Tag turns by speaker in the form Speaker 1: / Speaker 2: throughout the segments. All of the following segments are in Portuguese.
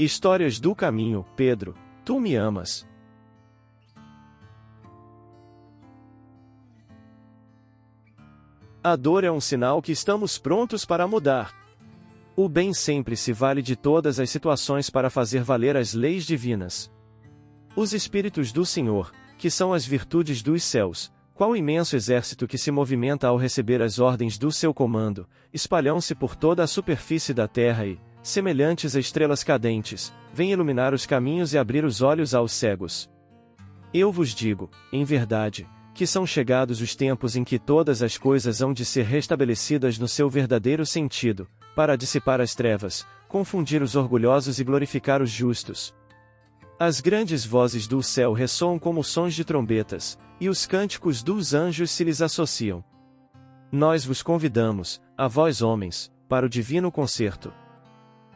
Speaker 1: Histórias do caminho, Pedro, tu me amas. A dor é um sinal que estamos prontos para mudar. O bem sempre se vale de todas as situações para fazer valer as leis divinas. Os Espíritos do Senhor, que são as virtudes dos céus, qual imenso exército que se movimenta ao receber as ordens do seu comando, espalham-se por toda a superfície da terra e, semelhantes a estrelas cadentes, vêm iluminar os caminhos e abrir os olhos aos cegos. Eu vos digo, em verdade, que são chegados os tempos em que todas as coisas hão de ser restabelecidas no seu verdadeiro sentido, para dissipar as trevas, confundir os orgulhosos e glorificar os justos. As grandes vozes do céu ressoam como sons de trombetas, e os cânticos dos anjos se lhes associam. Nós vos convidamos, a vós homens, para o divino concerto.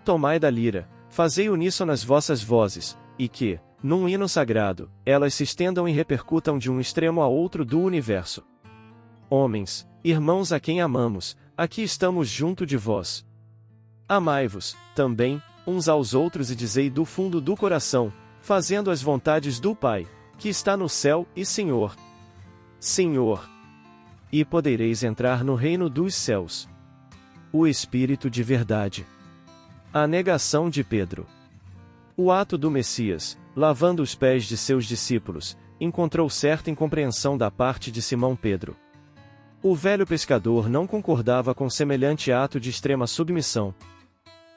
Speaker 1: Tomai da lira, fazei uníssono as vossas vozes, e que, num hino sagrado, elas se estendam e repercutam de um extremo a outro do universo. Homens, irmãos a quem amamos, aqui estamos junto de vós. Amai-vos, também, uns aos outros e dizei do fundo do coração, fazendo as vontades do Pai, que está no céu, e Senhor. Senhor. E podereis entrar no reino dos céus. O Espírito de verdade. A negação de Pedro. O ato do Messias, lavando os pés de seus discípulos, encontrou certa incompreensão da parte de Simão Pedro. O velho pescador não concordava com semelhante ato de extrema submissão.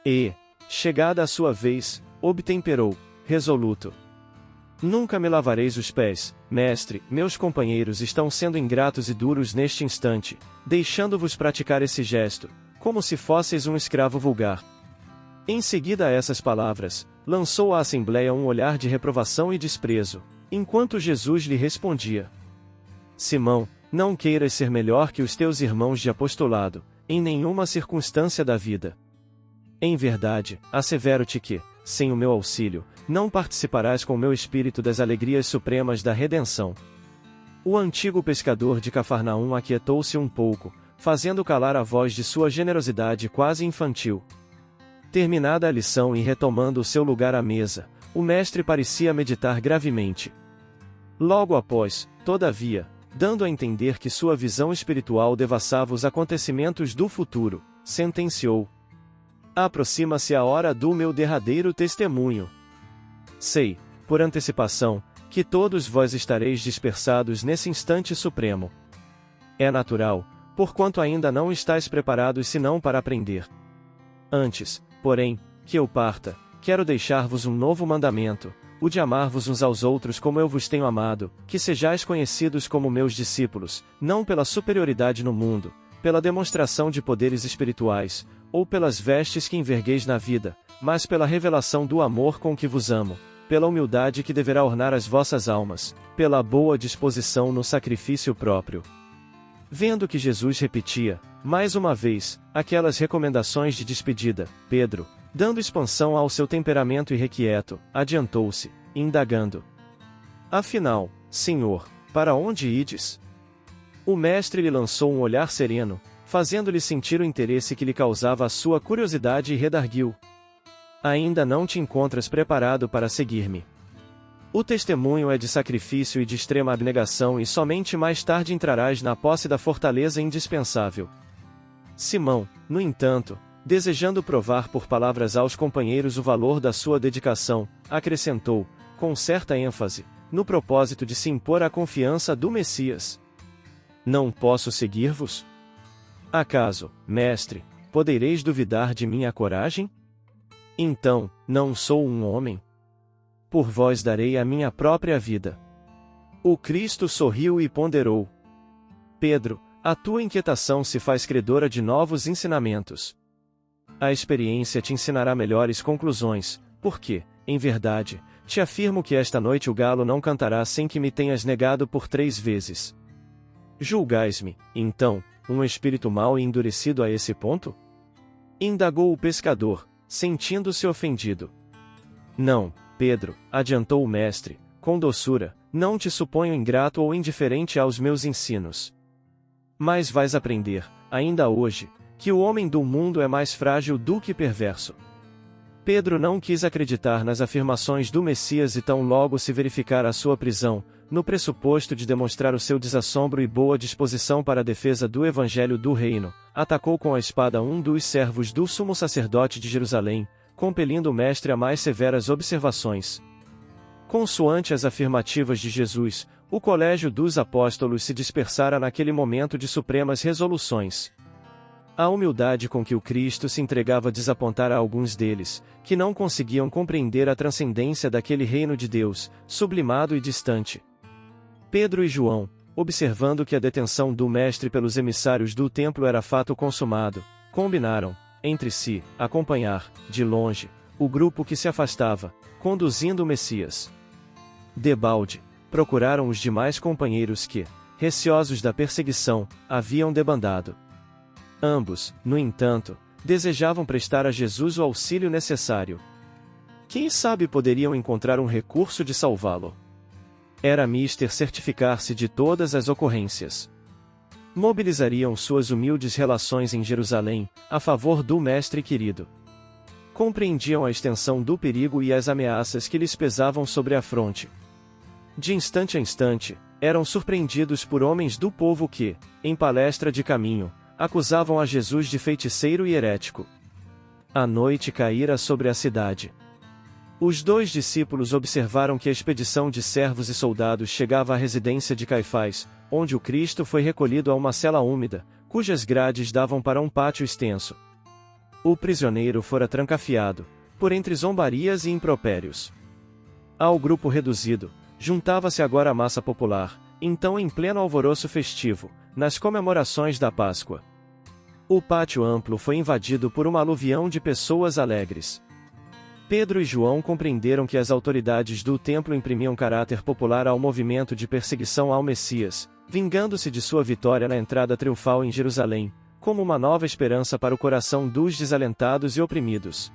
Speaker 1: E, chegada a sua vez, obtemperou, resoluto. Nunca me lavareis os pés, mestre, meus companheiros estão sendo ingratos e duros neste instante, deixando-vos praticar esse gesto, como se fosseis um escravo vulgar. Em seguida a essas palavras, lançou à assembleia um olhar de reprovação e desprezo, enquanto Jesus lhe respondia: Simão, não queiras ser melhor que os teus irmãos de apostolado, em nenhuma circunstância da vida. Em verdade, assevero-te que, sem o meu auxílio, não participarás com o meu espírito das alegrias supremas da redenção. O antigo pescador de Cafarnaum aquietou-se um pouco, fazendo calar a voz de sua generosidade quase infantil. Terminada a lição e retomando o seu lugar à mesa, o mestre parecia meditar gravemente. Logo após, todavia, dando a entender que sua visão espiritual devassava os acontecimentos do futuro, sentenciou: Aproxima-se a hora do meu derradeiro testemunho. Sei, por antecipação, que todos vós estareis dispersados nesse instante supremo. É natural, porquanto ainda não estáis preparados senão para aprender. Antes, porém, que eu parta, quero deixar-vos um novo mandamento, o de amar-vos uns aos outros como eu vos tenho amado, que sejais conhecidos como meus discípulos, não pela superioridade no mundo, pela demonstração de poderes espirituais, ou pelas vestes que envergueis na vida, mas pela revelação do amor com que vos amo, pela humildade que deverá ornar as vossas almas, pela boa disposição no sacrifício próprio. Vendo que Jesus repetia, mais uma vez, aquelas recomendações de despedida, Pedro, dando expansão ao seu temperamento irrequieto, adiantou-se, indagando: Afinal, Senhor, para onde ides? O mestre lhe lançou um olhar sereno, fazendo-lhe sentir o interesse que lhe causava a sua curiosidade e redarguiu: Ainda não te encontras preparado para seguir-me. O testemunho é de sacrifício e de extrema abnegação e somente mais tarde entrarás na posse da fortaleza indispensável. Simão, no entanto, desejando provar por palavras aos companheiros o valor da sua dedicação, acrescentou, com certa ênfase, no propósito de se impor à confiança do Messias: Não posso seguir-vos? Acaso, mestre, podereis duvidar de minha coragem? Então, não sou um homem? Por vós darei a minha própria vida. O Cristo sorriu e ponderou: Pedro, a tua inquietação se faz credora de novos ensinamentos. A experiência te ensinará melhores conclusões, porque, em verdade, te afirmo que esta noite o galo não cantará sem que me tenhas negado por 3 vezes. Julgais-me, então, um espírito mau e endurecido a esse ponto? Indagou o pescador, sentindo-se ofendido. Não, Pedro, adiantou o mestre, com doçura, não te suponho ingrato ou indiferente aos meus ensinos. Mas vais aprender, ainda hoje, que o homem do mundo é mais frágil do que perverso. Pedro não quis acreditar nas afirmações do Messias e tão logo se verificar a sua prisão, no pressuposto de demonstrar o seu desassombro e boa disposição para a defesa do Evangelho do Reino, atacou com a espada um dos servos do sumo sacerdote de Jerusalém, compelindo o mestre a mais severas observações. Consoante as afirmativas de Jesus, o colégio dos apóstolos se dispersara naquele momento de supremas resoluções. A humildade com que o Cristo se entregava desapontara a alguns deles, que não conseguiam compreender a transcendência daquele reino de Deus, sublimado e distante. Pedro e João, observando que a detenção do Mestre pelos emissários do templo era fato consumado, combinaram, entre si, acompanhar, de longe, o grupo que se afastava, conduzindo o Messias. Debalde, procuraram os demais companheiros que, receosos da perseguição, haviam debandado. Ambos, no entanto, desejavam prestar a Jesus o auxílio necessário. Quem sabe poderiam encontrar um recurso de salvá-lo. Era mister certificar-se de todas as ocorrências. Mobilizariam suas humildes relações em Jerusalém, a favor do Mestre querido. Compreendiam a extensão do perigo e as ameaças que lhes pesavam sobre a fronte. De instante a instante, eram surpreendidos por homens do povo que, em palestra de caminho, acusavam a Jesus de feiticeiro e herético. A noite caíra sobre a cidade. Os 2 discípulos observaram que a expedição de servos e soldados chegava à residência de Caifás, onde o Cristo foi recolhido a uma cela úmida, cujas grades davam para um pátio extenso. O prisioneiro fora trancafiado, por entre zombarias e impropérios. Ao grupo reduzido, juntava-se agora a massa popular, então em pleno alvoroço festivo, nas comemorações da Páscoa. O pátio amplo foi invadido por uma aluvião de pessoas alegres. Pedro e João compreenderam que as autoridades do templo imprimiam caráter popular ao movimento de perseguição ao Messias, vingando-se de sua vitória na entrada triunfal em Jerusalém, como uma nova esperança para o coração dos desalentados e oprimidos.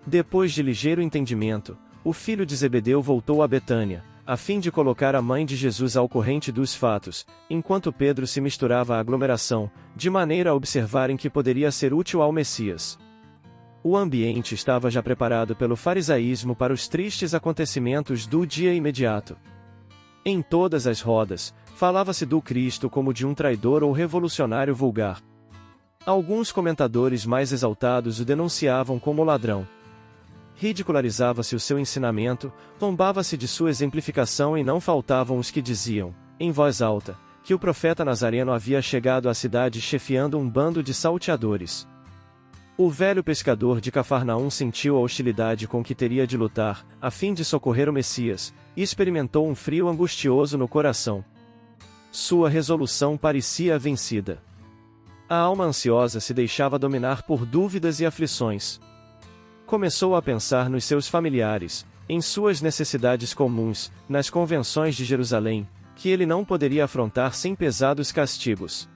Speaker 1: Depois de ligeiro entendimento, o filho de Zebedeu voltou a Betânia, a fim de colocar a mãe de Jesus ao corrente dos fatos, enquanto Pedro se misturava à aglomeração, de maneira a observarem que poderia ser útil ao Messias. O ambiente estava já preparado pelo farisaísmo para os tristes acontecimentos do dia imediato. Em todas as rodas, falava-se do Cristo como de um traidor ou revolucionário vulgar. Alguns comentadores mais exaltados o denunciavam como ladrão. Ridicularizava-se o seu ensinamento, zombava-se de sua exemplificação e não faltavam os que diziam, em voz alta, que o profeta Nazareno havia chegado à cidade chefiando um bando de salteadores. O velho pescador de Cafarnaum sentiu a hostilidade com que teria de lutar, a fim de socorrer o Messias, e experimentou um frio angustioso no coração. Sua resolução parecia vencida. A alma ansiosa se deixava dominar por dúvidas e aflições. Começou a pensar nos seus familiares, em suas necessidades comuns, nas convenções de Jerusalém, que ele não poderia afrontar sem pesados castigos.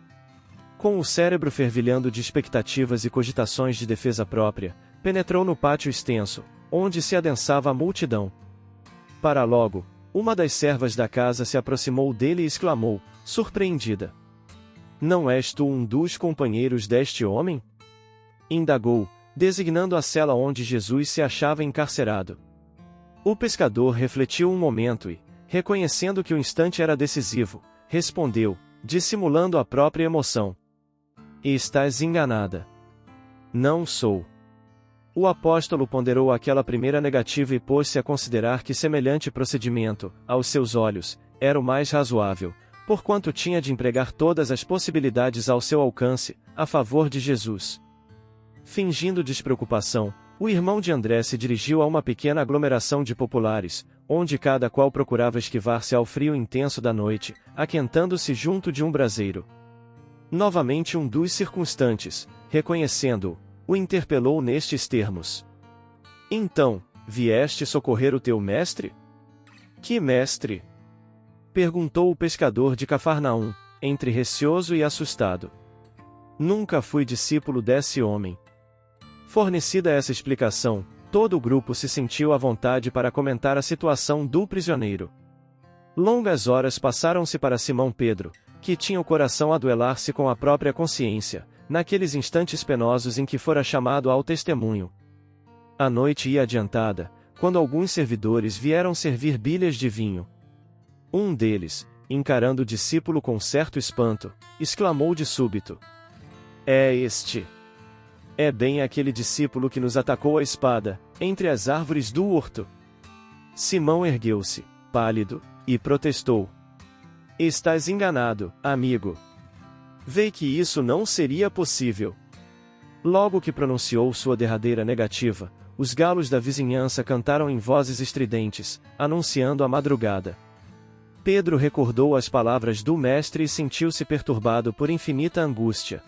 Speaker 1: Com o cérebro fervilhando de expectativas e cogitações de defesa própria, penetrou no pátio extenso, onde se adensava a multidão. Para logo, uma das servas da casa se aproximou dele e exclamou, surpreendida: "Não és tu um dos companheiros deste homem?" Indagou, designando a cela onde Jesus se achava encarcerado. O pescador refletiu um momento e, reconhecendo que o instante era decisivo, respondeu, dissimulando a própria emoção: "Estás enganada. Não sou." O apóstolo ponderou aquela primeira negativa e pôs-se a considerar que semelhante procedimento, aos seus olhos, era o mais razoável, porquanto tinha de empregar todas as possibilidades ao seu alcance, a favor de Jesus. Fingindo despreocupação, o irmão de André se dirigiu a uma pequena aglomeração de populares, onde cada qual procurava esquivar-se ao frio intenso da noite, aquentando-se junto de um braseiro. Novamente um dos circunstantes, reconhecendo-o, o interpelou nestes termos: "Então, vieste socorrer o teu mestre?" "Que mestre?" perguntou o pescador de Cafarnaum, entre receoso e assustado. "Nunca fui discípulo desse homem." Fornecida essa explicação, todo o grupo se sentiu à vontade para comentar a situação do prisioneiro. Longas horas passaram-se para Simão Pedro, que tinha o coração a duelar-se com a própria consciência, naqueles instantes penosos em que fora chamado ao testemunho. A noite ia adiantada, quando alguns servidores vieram servir bilhas de vinho. Um deles, encarando o discípulo com certo espanto, exclamou de súbito: "É este! É bem aquele discípulo que nos atacou a espada, entre as árvores do horto." Simão ergueu-se, pálido, e protestou: "Estás enganado, amigo. Vê que isso não seria possível." Logo que pronunciou sua derradeira negativa, os galos da vizinhança cantaram em vozes estridentes, anunciando a madrugada. Pedro recordou as palavras do mestre e sentiu-se perturbado por infinita angústia.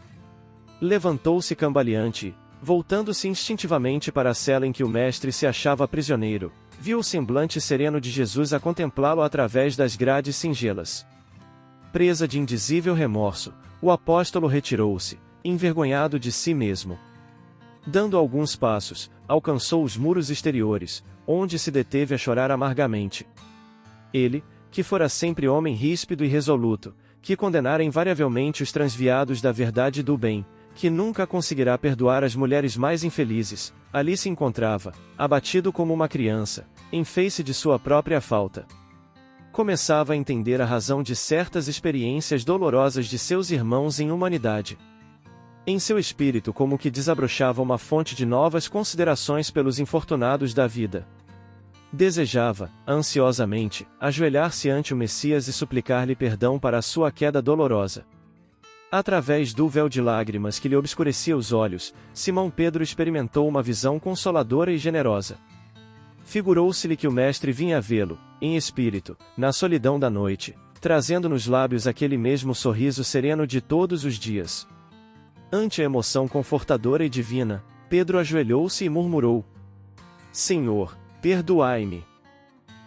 Speaker 1: Levantou-se cambaleante e, voltando-se instintivamente para a cela em que o mestre se achava prisioneiro, viu o semblante sereno de Jesus a contemplá-lo através das grades singelas. Presa de indizível remorso, o apóstolo retirou-se, envergonhado de si mesmo. Dando alguns passos, alcançou os muros exteriores, onde se deteve a chorar amargamente. Ele, que fora sempre homem ríspido e resoluto, que condenara invariavelmente os transviados da verdade e do bem, que nunca conseguirá perdoar as mulheres mais infelizes, ali se encontrava, abatido como uma criança, em face de sua própria falta. Começava a entender a razão de certas experiências dolorosas de seus irmãos em humanidade. Em seu espírito como que desabrochava uma fonte de novas considerações pelos infortunados da vida. Desejava, ansiosamente, ajoelhar-se ante o Messias e suplicar-lhe perdão para a sua queda dolorosa. Através do véu de lágrimas que lhe obscurecia os olhos, Simão Pedro experimentou uma visão consoladora e generosa. Figurou-se-lhe que o Mestre vinha vê-lo, em espírito, na solidão da noite, trazendo nos lábios aquele mesmo sorriso sereno de todos os dias. Ante a emoção confortadora e divina, Pedro ajoelhou-se e murmurou: "Senhor, perdoai-me."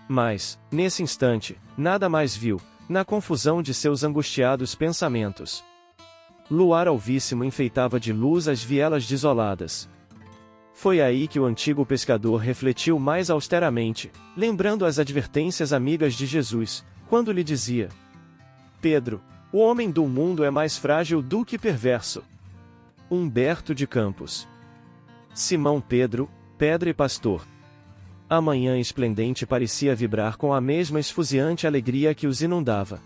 Speaker 1: Mas, nesse instante, nada mais viu, na confusão de seus angustiados pensamentos. Luar alvíssimo enfeitava de luz as vielas desoladas. Foi aí que o antigo pescador refletiu mais austeramente, lembrando as advertências amigas de Jesus, quando lhe dizia: "Pedro, o homem do mundo é mais frágil do que perverso." Humberto de Campos. Simão Pedro, pedra e pastor. A manhã esplendente parecia vibrar com a mesma esfuziante alegria que os inundava.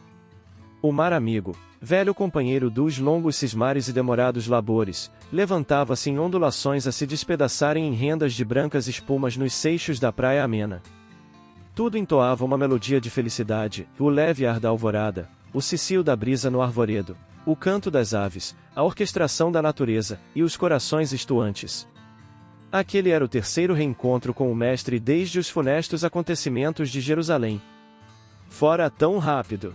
Speaker 1: O mar amigo, velho companheiro dos longos cismares e demorados labores, levantava-se em ondulações a se despedaçarem em rendas de brancas espumas nos seixos da praia amena. Tudo entoava uma melodia de felicidade, o leve ar da alvorada, o cicio da brisa no arvoredo, o canto das aves, a orquestração da natureza, e os corações estuantes. Aquele era o terceiro reencontro com o Mestre desde os funestos acontecimentos de Jerusalém. Fora tão rápido!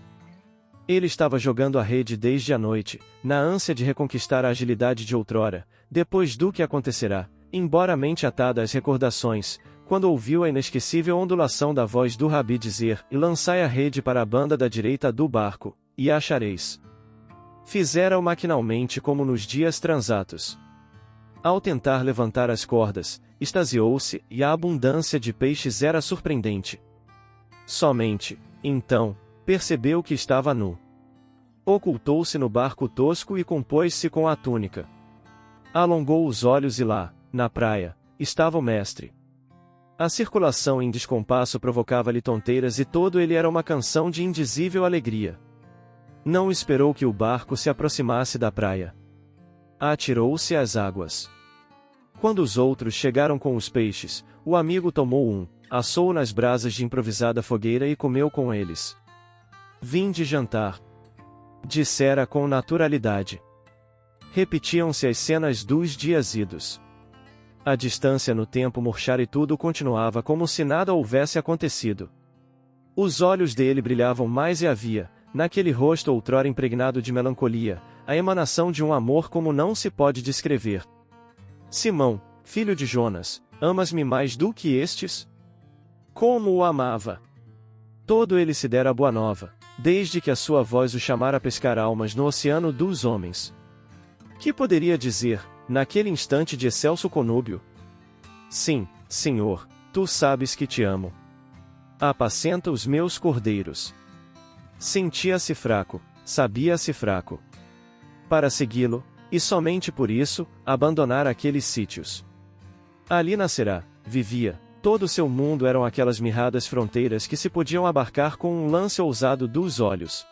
Speaker 1: Ele estava jogando a rede desde a noite, na ânsia de reconquistar a agilidade de outrora, depois do que acontecerá, embora a mente atada às recordações, quando ouviu a inesquecível ondulação da voz do Rabi dizer: "E lançai a rede para a banda da direita do barco, e a achareis." Fizera-o maquinalmente como nos dias transatos. Ao tentar levantar as cordas, extasiou-se, e a abundância de peixes era surpreendente. Somente, então, percebeu que estava nu. Ocultou-se no barco tosco e compôs-se com a túnica. Alongou os olhos e lá, na praia, estava o Mestre. A circulação em descompasso provocava-lhe tonteiras e todo ele era uma canção de indizível alegria. Não esperou que o barco se aproximasse da praia. Atirou-se às águas. Quando os outros chegaram com os peixes, o amigo tomou um, assou-o nas brasas de improvisada fogueira e comeu com eles. "Vinde jantar," dissera com naturalidade. Repetiam-se as cenas dos dias idos. A distância no tempo murchara e tudo continuava como se nada houvesse acontecido. Os olhos dele brilhavam mais e havia, naquele rosto outrora impregnado de melancolia, a emanação de um amor como não se pode descrever. "Simão, filho de Jonas, amas-me mais do que estes?" Como o amava! Todo ele se dera boa nova, desde que a sua voz o chamara a pescar almas no oceano dos homens. Que poderia dizer, naquele instante de excelso conúbio? "Sim, Senhor, tu sabes que te amo. Apacenta os meus cordeiros." Sentia-se fraco, sabia-se fraco. Para segui-lo, e somente por isso, abandonar aqueles sítios. Ali nascerá, vivia. Todo o seu mundo eram aquelas mirradas fronteiras que se podiam abarcar com um lance ousado dos olhos.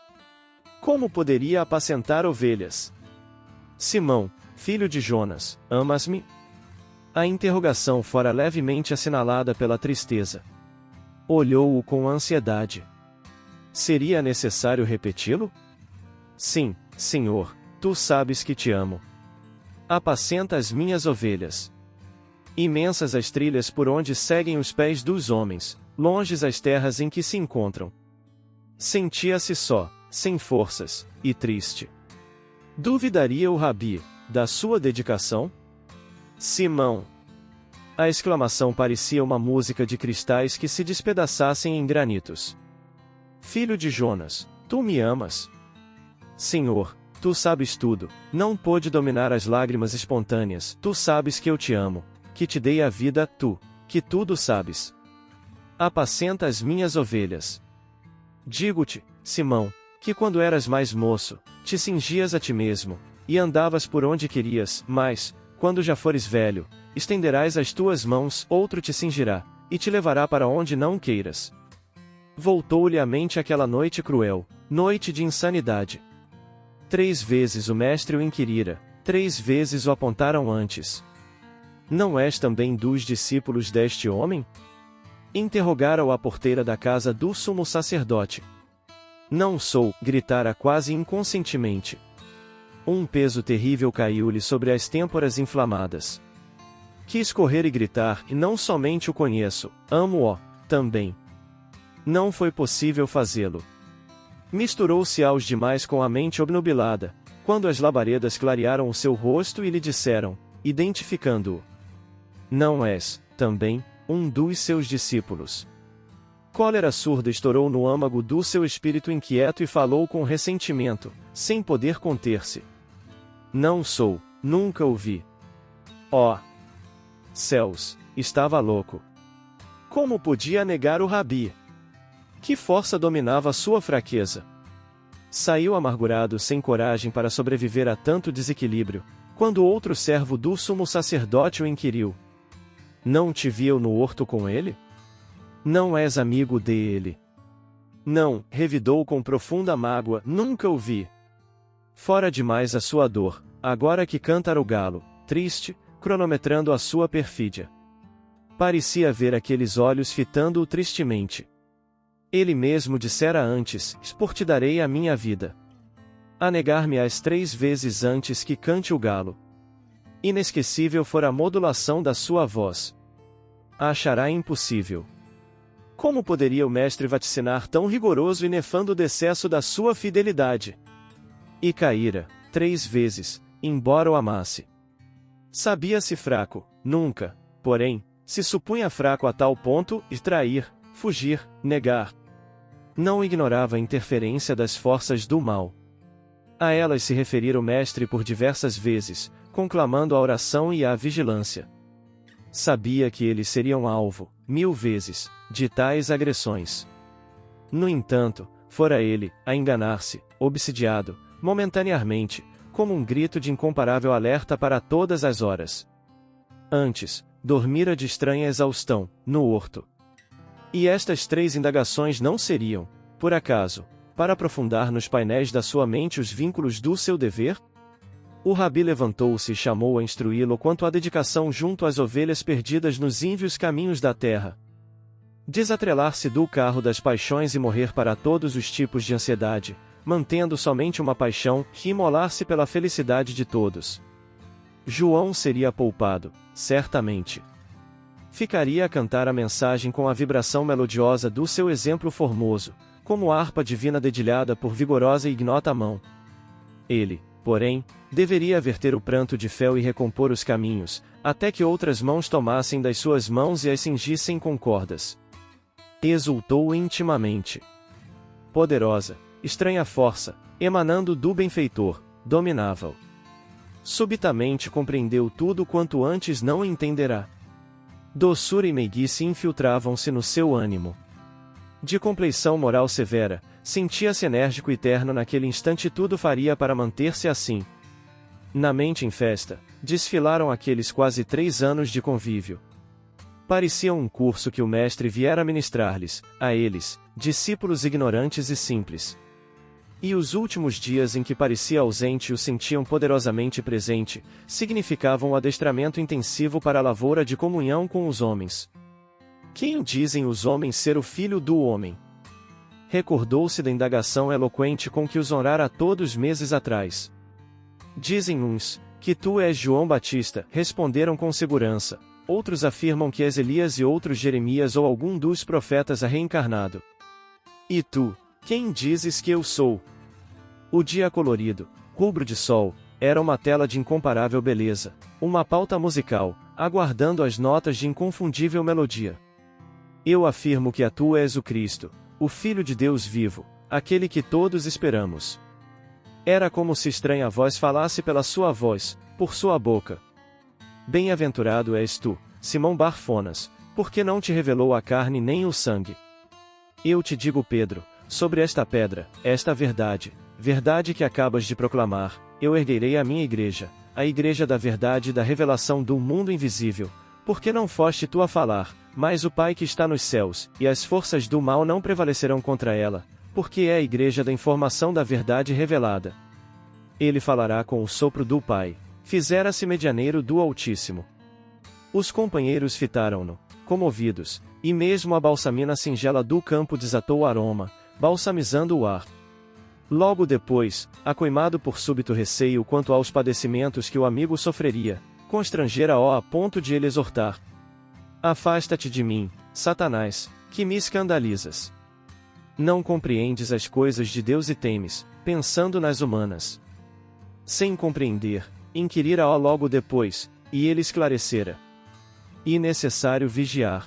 Speaker 1: Como poderia apacentar ovelhas? Simão, filho de Jonas, amas-me? A interrogação fora levemente assinalada pela tristeza. Olhou-o com ansiedade. Seria necessário repeti-lo? Sim, Senhor, tu sabes que te amo. Apacenta as minhas ovelhas. Imensas as trilhas por onde seguem os pés dos homens, longes as terras em que se encontram. Sentia-se só, sem forças, e triste. Duvidaria o Rabi da sua dedicação? Simão! A exclamação parecia uma música de cristais que se despedaçassem em granitos. Filho de Jonas, tu me amas? Senhor, tu sabes tudo, não pôde dominar as lágrimas espontâneas, tu sabes que eu te amo, que te dei a vida, tu, que tudo sabes. Apacenta as minhas ovelhas. Digo-te, Simão, que quando eras mais moço, te cingias a ti mesmo, e andavas por onde querias, mas, quando já fores velho, estenderás as tuas mãos, outro te cingirá, e te levará para onde não queiras. Voltou-lhe à mente aquela noite cruel, noite de insanidade. 3 vezes o mestre o inquirira, 3 vezes o apontaram antes. Não és também dos discípulos deste homem? Interrogara-o a porteira da casa do sumo sacerdote. Não sou, gritara quase inconscientemente. Um peso terrível caiu-lhe sobre as têmporas inflamadas. Quis correr e gritar, e não somente o conheço, amo-o, também. Não foi possível fazê-lo. Misturou-se aos demais com a mente obnubilada, quando as labaredas clarearam o seu rosto e lhe disseram, identificando-o: não és, também, um dos seus discípulos. Cólera surda estourou no âmago do seu espírito inquieto e falou com ressentimento, sem poder conter-se. Não sou, nunca o vi. Ó! Céus, estava louco. Como podia negar o Rabi? Que força dominava sua fraqueza? Saiu amargurado sem coragem para sobreviver a tanto desequilíbrio, quando outro servo do sumo sacerdote o inquiriu: não te viu no horto com ele? Não és amigo dele? Não, revidou com profunda mágoa, nunca o vi. Fora demais a sua dor, agora que canta o galo, triste, cronometrando a sua perfídia. Parecia ver aqueles olhos fitando-o tristemente. Ele mesmo dissera antes, por te darei a minha vida. A negar-me-ás 3 vezes antes que cante o galo. Inesquecível fora a modulação da sua voz. A achará impossível. Como poderia o mestre vaticinar tão rigoroso e nefando decesso da sua fidelidade? E caíra, 3 vezes, embora o amasse. Sabia-se fraco, nunca, porém, se supunha fraco a tal ponto, de trair, fugir, negar. Não ignorava a interferência das forças do mal. A elas se referira o mestre por diversas vezes, conclamando a oração e a vigilância. Sabia que eles seriam alvo, 1000 vezes, de tais agressões. No entanto, fora ele, a enganar-se, obsidiado, momentaneamente, como um grito de incomparável alerta para todas as horas. Antes, dormira de estranha exaustão, no horto. E estas 3 indagações não seriam, por acaso, para aprofundar nos painéis da sua mente os vínculos do seu dever? O Rabi levantou-se e chamou a instruí-lo quanto à dedicação junto às ovelhas perdidas nos ínvios caminhos da terra. Desatrelar-se do carro das paixões e morrer para todos os tipos de ansiedade, mantendo somente uma paixão, e imolar-se pela felicidade de todos. João seria poupado, certamente. Ficaria a cantar a mensagem com a vibração melodiosa do seu exemplo formoso, como harpa divina dedilhada por vigorosa e ignota mão. Ele, porém, deveria verter o pranto de fel e recompor os caminhos, até que outras mãos tomassem das suas mãos e as cingissem com cordas. Exultou intimamente. Poderosa, estranha força, emanando do benfeitor, dominava-o. Subitamente compreendeu tudo quanto antes não entenderá. Doçura e meiguice infiltravam-se no seu ânimo. De compleição moral severa, sentia-se enérgico e terno naquele instante, tudo faria para manter-se assim. Na mente em festa, desfilaram aqueles quase 3 anos de convívio. Parecia um curso que o mestre viera ministrar-lhes, a eles, discípulos ignorantes e simples. E os últimos dias em que parecia ausente e o sentiam poderosamente presente, significavam o adestramento intensivo para a lavoura de comunhão com os homens. Quem dizem os homens ser o Filho do Homem? Recordou-se da indagação eloquente com que os honrara todos meses atrás. Dizem uns, que tu és João Batista, responderam com segurança. Outros afirmam que és Elias e outros Jeremias ou algum dos profetas reencarnado. E tu, quem dizes que eu sou? O dia colorido, rubro de sol, era uma tela de incomparável beleza, uma pauta musical, aguardando as notas de inconfundível melodia. Eu afirmo que tu és o Cristo, o Filho de Deus vivo, aquele que todos esperamos. Era como se estranha voz falasse pela sua voz, por sua boca. Bem-aventurado és tu, Simão Bar-Fonas, porque não te revelou a carne nem o sangue. Eu te digo, Pedro, sobre esta pedra, esta verdade, verdade que acabas de proclamar, eu erguerei a minha igreja, a igreja da verdade e da revelação do mundo invisível, porque não foste tu a falar, mas o Pai que está nos céus, e as forças do mal não prevalecerão contra ela, porque é a igreja da informação da verdade revelada. Ele falará com o sopro do Pai. Fizera-se medianeiro do Altíssimo. Os companheiros fitaram-no, comovidos, e mesmo a balsamina singela do campo desatou o aroma, balsamizando o ar. Logo depois, acoimado por súbito receio quanto aos padecimentos que o amigo sofreria, constrangera-o a ponto de ele exortar: Afasta-te de mim, Satanás, que me escandalizas. Não compreendes as coisas de Deus e temes, pensando nas humanas. Sem compreender, inquirira-o logo depois, e ele esclarecera. E necessário vigiar.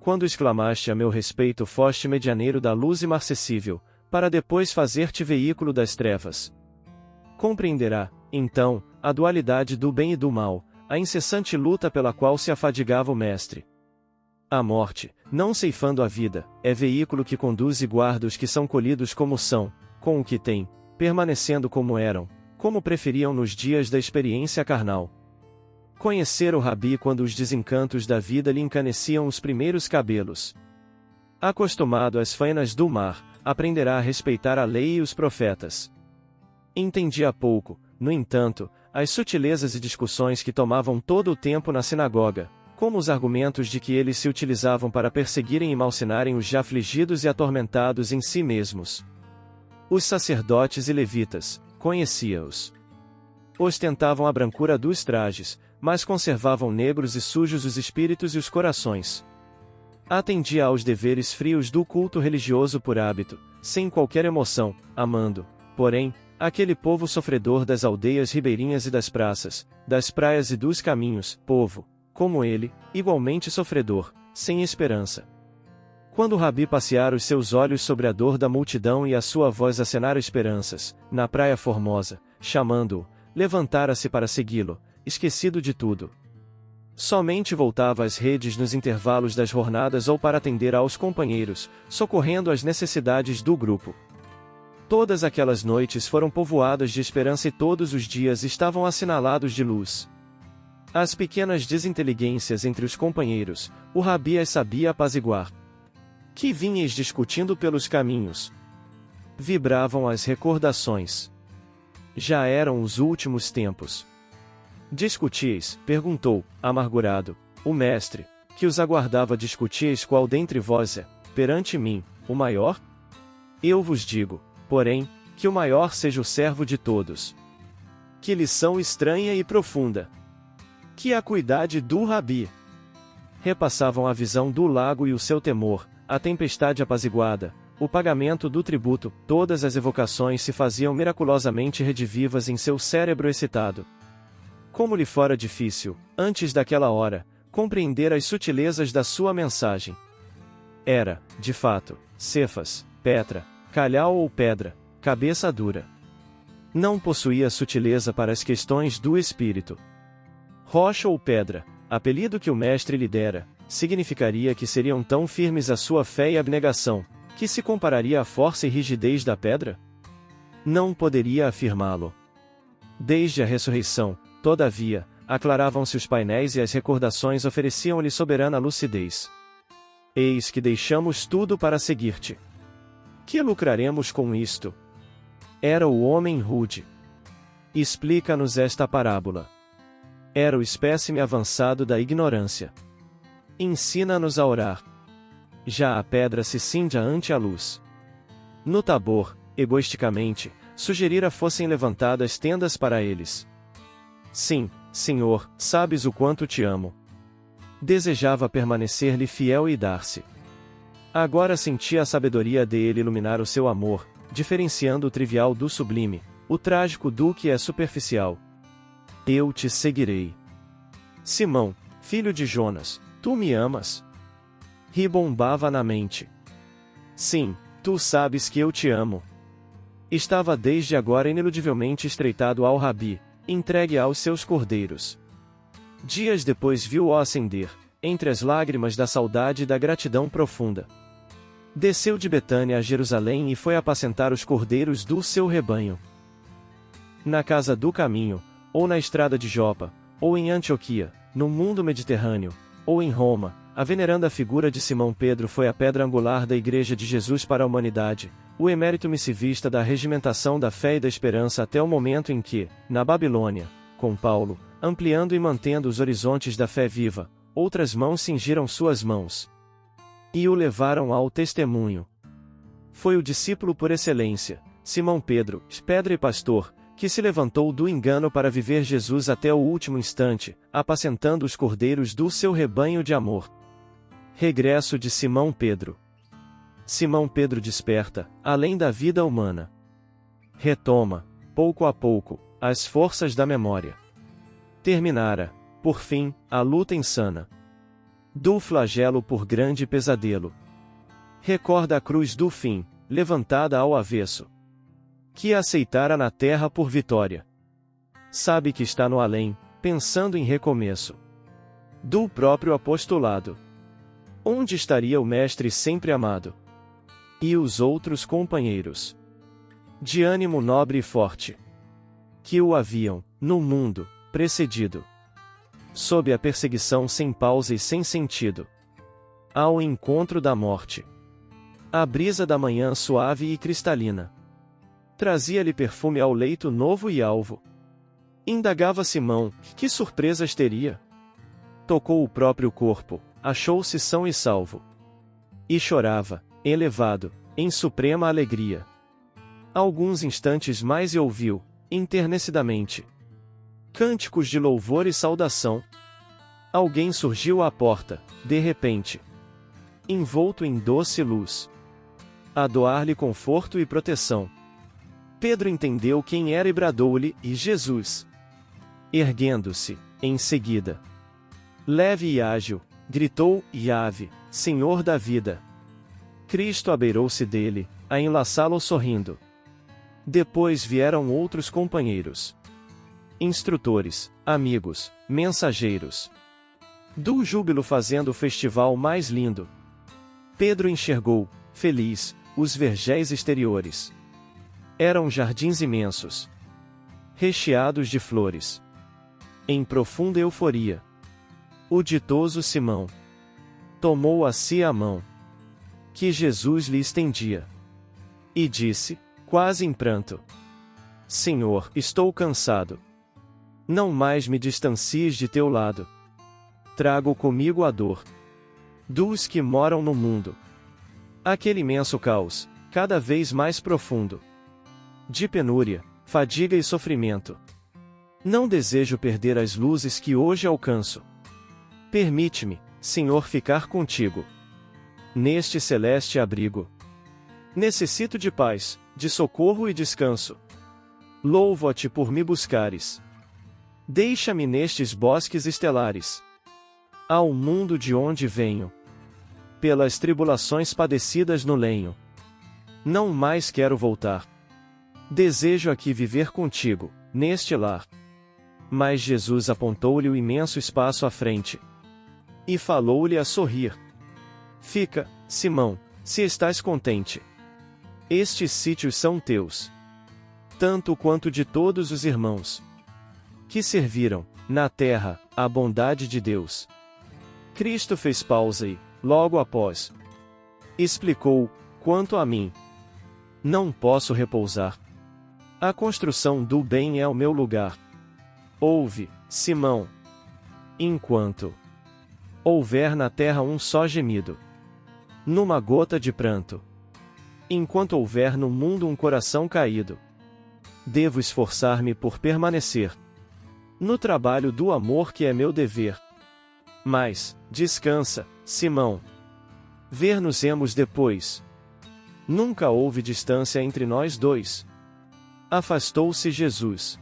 Speaker 1: Quando exclamaste a meu respeito, foste medianeiro da luz imarcessível, para depois fazer-te veículo das trevas. Compreenderá, então, a dualidade do bem e do mal, a incessante luta pela qual se afadigava o mestre. A morte, não ceifando a vida, é veículo que conduz e guarda os que são colhidos como são, com o que têm, permanecendo como eram, como preferiam nos dias da experiência carnal. Conhecer o Rabi quando os desencantos da vida lhe encaneciam os primeiros cabelos. Acostumado às fainas do mar, aprenderá a respeitar a lei e os profetas. Entendia pouco, no entanto, as sutilezas e discussões que tomavam todo o tempo na sinagoga, como os argumentos de que eles se utilizavam para perseguirem e malsinarem os já afligidos e atormentados em si mesmos. Os sacerdotes e levitas, conhecia-os. Ostentavam a brancura dos trajes, mas conservavam negros e sujos os espíritos e os corações. Atendia aos deveres frios do culto religioso por hábito, sem qualquer emoção, amando, porém, aquele povo sofredor das aldeias ribeirinhas e das praças, das praias e dos caminhos, povo, como ele, igualmente sofredor, sem esperança. Quando o Rabi passeara os seus olhos sobre a dor da multidão e a sua voz acenar esperanças, na praia formosa, chamando-o, levantara-se para segui-lo, esquecido de tudo. Somente voltava às redes nos intervalos das jornadas ou para atender aos companheiros, socorrendo as necessidades do grupo. Todas aquelas noites foram povoadas de esperança e todos os dias estavam assinalados de luz. As pequenas desinteligências entre os companheiros, o Rabi as sabia apaziguar. Que vinhas discutindo pelos caminhos? Vibravam as recordações. Já eram os últimos tempos. Discutíeis, perguntou, amargurado, o mestre, que os aguardava. Discutíeis qual dentre vós é, perante mim, o maior? Eu vos digo, porém, que o maior seja o servo de todos. Que lição estranha e profunda! Que acuidade do Rabi! Repassavam a visão do lago e o seu temor, a tempestade apaziguada, o pagamento do tributo, todas as evocações se faziam miraculosamente redivivas em seu cérebro excitado. Como lhe fora difícil, antes daquela hora, compreender as sutilezas da sua mensagem. Era, de fato, Cefas, Petra, calhau ou pedra, cabeça dura. Não possuía sutileza para as questões do espírito. Rocha ou pedra, apelido que o mestre lhe dera, significaria que seriam tão firmes a sua fé e abnegação, que se compararia à força e rigidez da pedra? Não poderia afirmá-lo. Desde a ressurreição, todavia, aclaravam-se os painéis e as recordações ofereciam-lhe soberana lucidez. Eis que deixamos tudo para seguir-te. Que lucraremos com isto? Era o homem rude. Explica-nos esta parábola. Era o espécime avançado da ignorância. Ensina-nos a orar. Já a pedra se cinge ante a luz. No Tabor, egoisticamente, sugerira fossem levantadas tendas para eles. Sim, Senhor, sabes o quanto te amo. Desejava permanecer-lhe fiel e dar-se. Agora sentia a sabedoria dele iluminar o seu amor, diferenciando o trivial do sublime, o trágico do que é superficial. Eu te seguirei. Simão, filho de Jonas, tu me amas? Ribombava na mente. Sim, tu sabes que eu te amo. Estava desde agora ineludivelmente estreitado ao Rabi, entregue aos seus cordeiros. Dias depois viu-o ascender, entre as lágrimas da saudade e da gratidão profunda. Desceu de Betânia a Jerusalém e foi apacentar os cordeiros do seu rebanho. Na casa do caminho, ou na estrada de Jopa, ou em Antioquia, no mundo mediterrâneo, ou em Roma, a veneranda figura de Simão Pedro foi a pedra angular da Igreja de Jesus para a humanidade, o emérito missivista da regimentação da fé e da esperança até o momento em que, na Babilônia, com Paulo, ampliando e mantendo os horizontes da fé viva, outras mãos cingiram suas mãos e o levaram ao testemunho. Foi o discípulo por excelência, Simão Pedro, pedra e pastor, que se levantou do engano para viver Jesus até o último instante, apacentando os cordeiros do seu rebanho de amor. Regresso de Simão Pedro. Simão Pedro desperta, além da vida humana. Retoma, pouco a pouco, as forças da memória. Terminara, por fim, a luta insana do flagelo por grande pesadelo. Recorda a cruz do fim, levantada ao avesso, que aceitara na terra por vitória. Sabe que está no além, pensando em recomeço do próprio apostolado. Onde estaria o mestre sempre amado? E os outros companheiros, de ânimo nobre e forte, que o haviam, no mundo, precedido, sob a perseguição sem pausa e sem sentido, ao encontro da morte. A brisa da manhã suave e cristalina trazia-lhe perfume ao leito novo e alvo. Indagava Simão, que surpresas teria? Tocou o próprio corpo, achou-se são e salvo. E chorava, elevado, em suprema alegria. Alguns instantes mais e ouviu, enternecidamente, cânticos de louvor e saudação. Alguém surgiu à porta, de repente, envolto em doce luz, a doar-lhe conforto e proteção. Pedro entendeu quem era e bradou-lhe, e Jesus, erguendo-se, em seguida, leve e ágil, gritou, Yahvé, Senhor da vida. Cristo abeirou-se dele, a enlaçá-lo sorrindo. Depois vieram outros companheiros, instrutores, amigos, mensageiros do júbilo fazendo o festival mais lindo. Pedro enxergou, feliz, os vergéis exteriores. Eram jardins imensos, recheados de flores. Em profunda euforia, o ditoso Simão tomou a si a mão que Jesus lhe estendia e disse, quase em pranto: Senhor, estou cansado. Não mais me distancies de teu lado. Trago comigo a dor dos que moram no mundo. Aquele imenso caos, cada vez mais profundo, de penúria, fadiga e sofrimento. Não desejo perder as luzes que hoje alcanço. Permite-me, Senhor, ficar contigo neste celeste abrigo. Necessito de paz, de socorro e descanso. Louvo-te por me buscares. Deixa-me nestes bosques estelares, ao mundo de onde venho, pelas tribulações padecidas no lenho. Não mais quero voltar. Desejo aqui viver contigo, neste lar. Mas Jesus apontou-lhe o imenso espaço à frente e falou-lhe a sorrir. Fica, Simão, se estás contente. Estes sítios são teus, tanto quanto de todos os irmãos que serviram, na terra, a bondade de Deus. Cristo fez pausa e, logo após, explicou: quanto a mim, não posso repousar. A construção do bem é o meu lugar. Ouve, Simão. Enquanto houver na terra um só gemido, numa gota de pranto, enquanto houver no mundo um coração caído, devo esforçar-me por permanecer no trabalho do amor que é meu dever. Mas, descansa, Simão. Ver-nos-emos depois. Nunca houve distância entre nós dois. Afastou-se Jesus.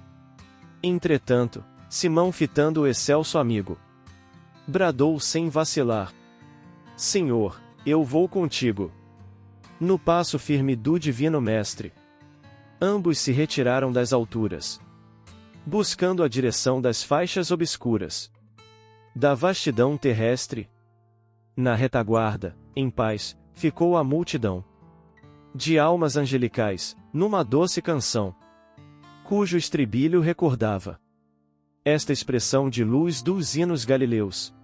Speaker 1: Entretanto, Simão, fitando o excelso amigo, bradou sem vacilar: Senhor, eu vou contigo. No passo firme do Divino Mestre, ambos se retiraram das alturas, buscando a direção das faixas obscuras da vastidão terrestre. Na retaguarda, em paz, ficou a multidão de almas angelicais, numa doce canção, cujo estribilho recordava esta expressão de luz dos hinos galileus: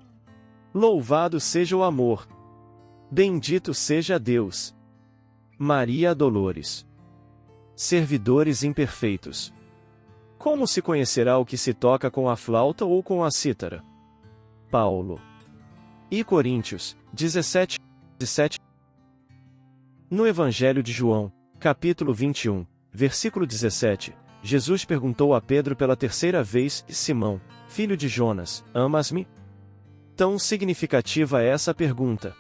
Speaker 1: louvado seja o amor, bendito seja Deus. Maria Dolores. Servidores imperfeitos. Como se conhecerá o que se toca com a flauta ou com a cítara? Paulo. E Coríntios, 17. No Evangelho de João, capítulo 21, versículo 17, Jesus perguntou a Pedro pela terceira vez: Simão, filho de Jonas, amas-me? Tão significativa é essa pergunta.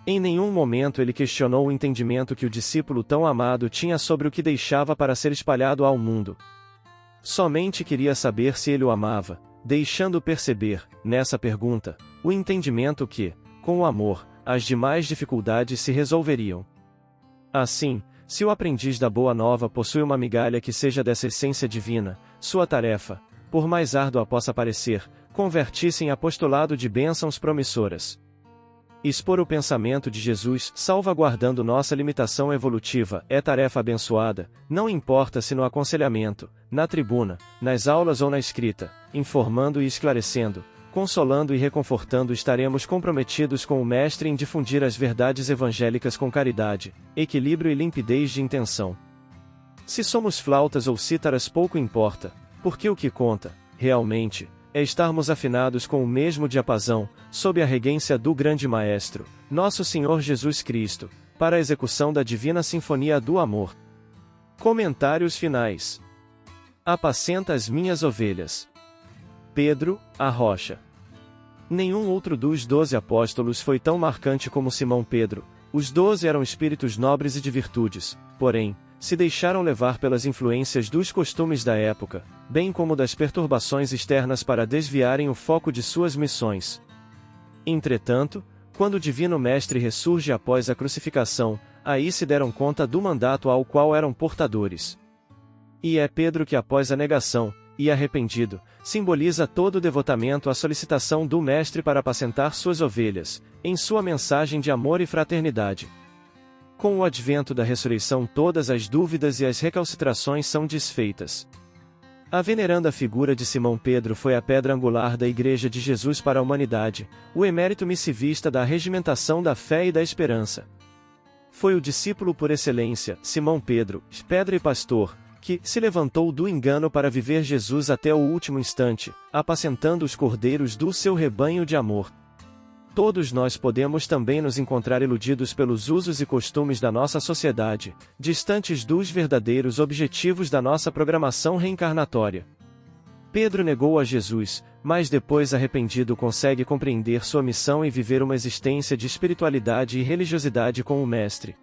Speaker 1: Em nenhum momento ele questionou o entendimento que o discípulo tão amado tinha sobre o que deixava para ser espalhado ao mundo. Somente queria saber se ele o amava, deixando perceber, nessa pergunta, o entendimento que, com o amor, as demais dificuldades se resolveriam. Assim, se o aprendiz da Boa Nova possui uma migalha que seja dessa essência divina, sua tarefa, por mais árdua possa parecer, convertir-se em apostolado de bênçãos promissoras. Expor o pensamento de Jesus, salvaguardando nossa limitação evolutiva, é tarefa abençoada, não importa se no aconselhamento, na tribuna, nas aulas ou na escrita, informando e esclarecendo, consolando e reconfortando estaremos comprometidos com o Mestre em difundir as verdades evangélicas com caridade, equilíbrio e limpidez de intenção. Se somos flautas ou cítaras pouco importa, porque o que conta, realmente, é estarmos afinados com o mesmo diapasão, sob a regência do grande Maestro, nosso Senhor Jesus Cristo, para a execução da divina sinfonia do amor. Comentários finais. Apacenta as minhas ovelhas. Pedro, a rocha. Nenhum outro dos 12 apóstolos foi tão marcante como Simão Pedro. Os 12 eram espíritos nobres e de virtudes, porém, se deixaram levar pelas influências dos costumes da época, bem como das perturbações externas para desviarem o foco de suas missões. Entretanto, quando o Divino Mestre ressurge após a crucificação, aí se deram conta do mandato ao qual eram portadores. E é Pedro que, após a negação, e arrependido, simboliza todo o devotamento à solicitação do Mestre para apacentar suas ovelhas, em sua mensagem de amor e fraternidade. Com o advento da ressurreição, todas as dúvidas e as recalcitrações são desfeitas. A veneranda figura de Simão Pedro foi a pedra angular da Igreja de Jesus para a humanidade, o emérito missivista da regimentação da fé e da esperança. Foi o discípulo por excelência, Simão Pedro, pedra e pastor, que se levantou do engano para viver Jesus até o último instante, apacentando os cordeiros do seu rebanho de amor. Todos nós podemos também nos encontrar iludidos pelos usos e costumes da nossa sociedade, distantes dos verdadeiros objetivos da nossa programação reencarnatória. Pedro negou a Jesus, mas depois arrependido consegue compreender sua missão e viver uma existência de espiritualidade e religiosidade com o Mestre.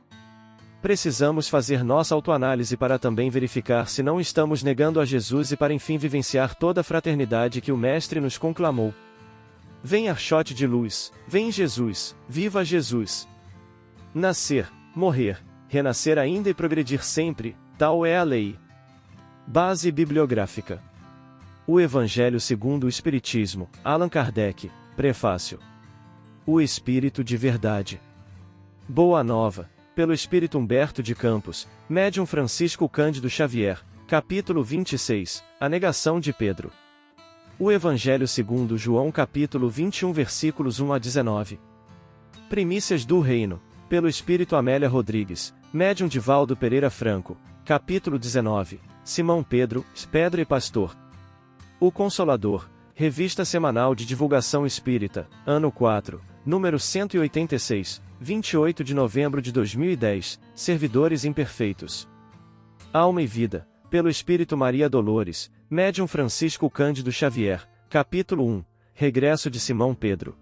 Speaker 1: Precisamos fazer nossa autoanálise para também verificar se não estamos negando a Jesus e para enfim vivenciar toda a fraternidade que o Mestre nos conclamou. Vem archote de luz, vem Jesus, viva Jesus! Nascer, morrer, renascer ainda e progredir sempre, tal é a lei. Base bibliográfica. O Evangelho segundo o Espiritismo, Allan Kardec, Prefácio. O Espírito de Verdade. Boa Nova, pelo Espírito Humberto de Campos, Médium Francisco Cândido Xavier, capítulo 26, A Negação de Pedro. O Evangelho segundo João capítulo 21 versículos 1 a 19. Primícias do Reino, pelo Espírito Amélia Rodrigues, médium Divaldo Pereira Franco, capítulo 19, Simão Pedro, Pedro e Pastor. O Consolador, Revista Semanal de Divulgação Espírita, ano 4, número 186, 28 de novembro de 2010, Servidores Imperfeitos. Alma e Vida, pelo Espírito Maria Dolores, médium Francisco Cândido Xavier, capítulo 1, Regresso de Simão Pedro.